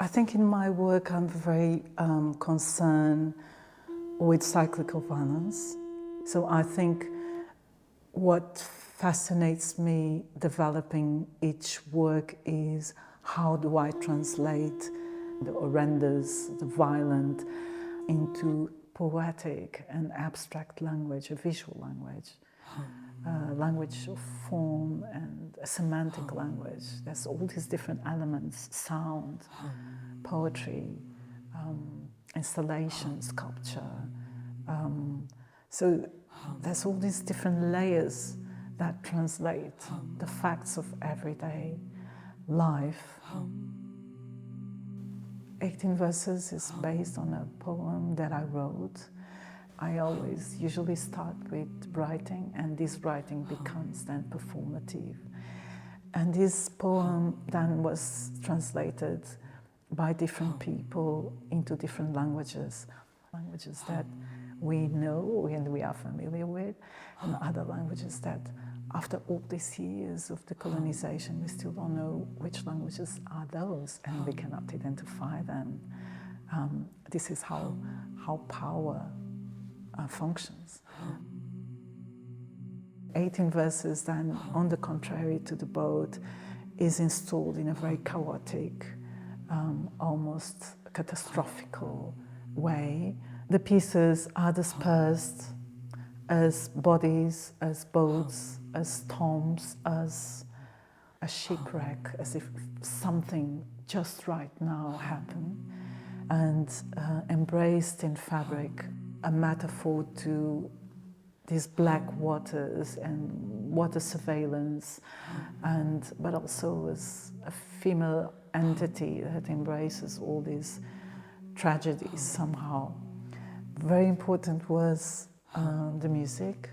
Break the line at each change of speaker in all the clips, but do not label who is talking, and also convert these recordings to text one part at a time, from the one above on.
I think in my work I'm very concerned with cyclical violence. So I think what fascinates me developing each work is how do I translate the horrendous, the violent, into poetic and abstract language, a visual language. Language of form and a semantic language. There's all these different elements, sound, poetry, installation, sculpture. So there's all these different layers that translate the facts of everyday life. 18 Verses is based on a poem that I wrote. I always usually start with writing, and this writing becomes then performative. And this poem then was translated by different people into different languages. Languages that we know and we are familiar with, and other languages that after all these years of the colonization, we still don't know which languages are those, and we cannot identify them. This is how power functions. 18 Verses then, on the contrary to the boat, is installed in a very chaotic, almost catastrophical way. The pieces are dispersed as bodies, as boats, as tombs, as a shipwreck, as if something just right now happened, and embraced in fabric, a metaphor to these black waters and water surveillance, but also as a female entity that embraces all these tragedies somehow. Very important was the music,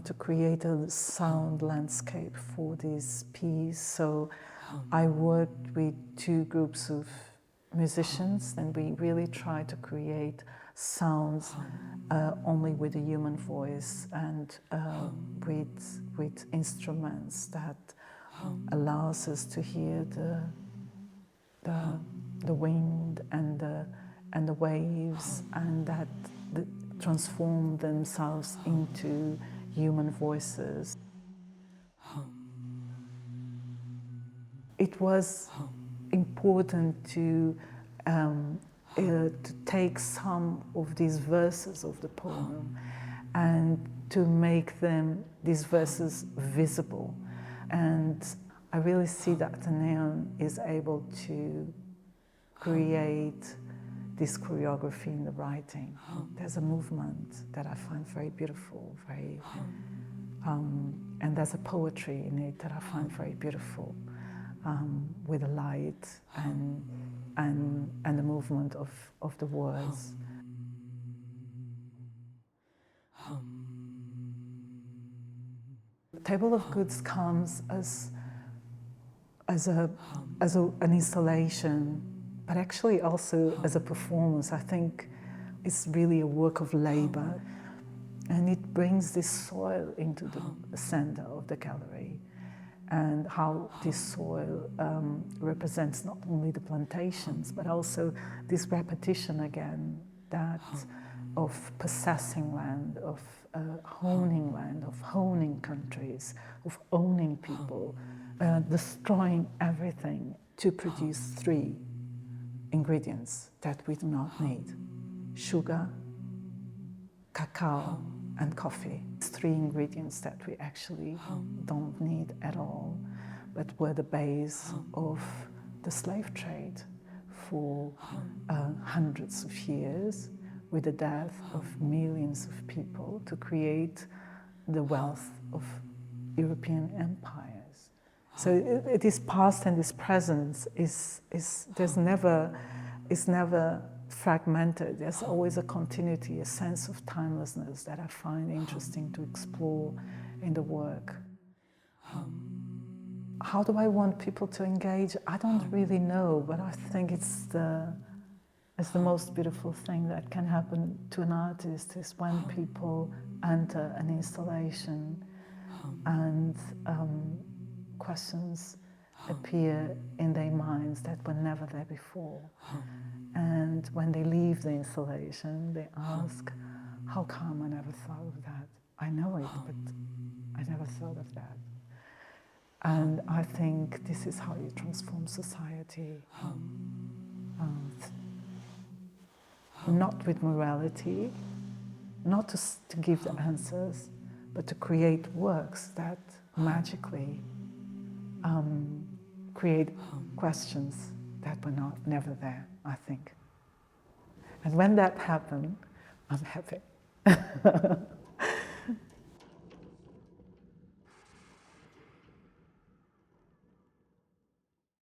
to create a sound landscape for this piece. So I worked with two groups of musicians, and we really tried to create sounds only with a human voice and with instruments that allows us to hear the wind and the waves, and that transform themselves into human voices. It was important to take some of these verses of the poem and to make these verses visible. And I really see that the neon is able to create this choreography in the writing. There's a movement that I find very beautiful, and there's a poetry in it that I find very beautiful, with the light and the movement of the words. The Table of Goods comes as an installation, but actually also as a performance. I think it's really a work of labor, and it brings this soil into the center of the gallery, and how this soil represents not only the plantations, but also this repetition again, that of possessing land, of honing countries, of owning people, destroying everything to produce three ingredients that we do not need: sugar, cacao, and coffee. It's three ingredients that we actually don't need at all, but were the base of the slave trade for hundreds of years, with the death of millions of people, to create the wealth of European empires. So it is past and this present is never fragmented. There's always a continuity, a sense of timelessness that I find interesting to explore in the work. How do I want people to engage? I don't really know, but I think it's the most beautiful thing that can happen to an artist, is when people enter an installation and questions appear in their minds that were never there before. And when they leave the installation, they ask, how come I never thought of that? I know it, but I never thought of that. And I think this is how you transform society. Not with morality, not to give the answers, but to create works that magically create questions that were never there, I think. And when that happened, I'm happy.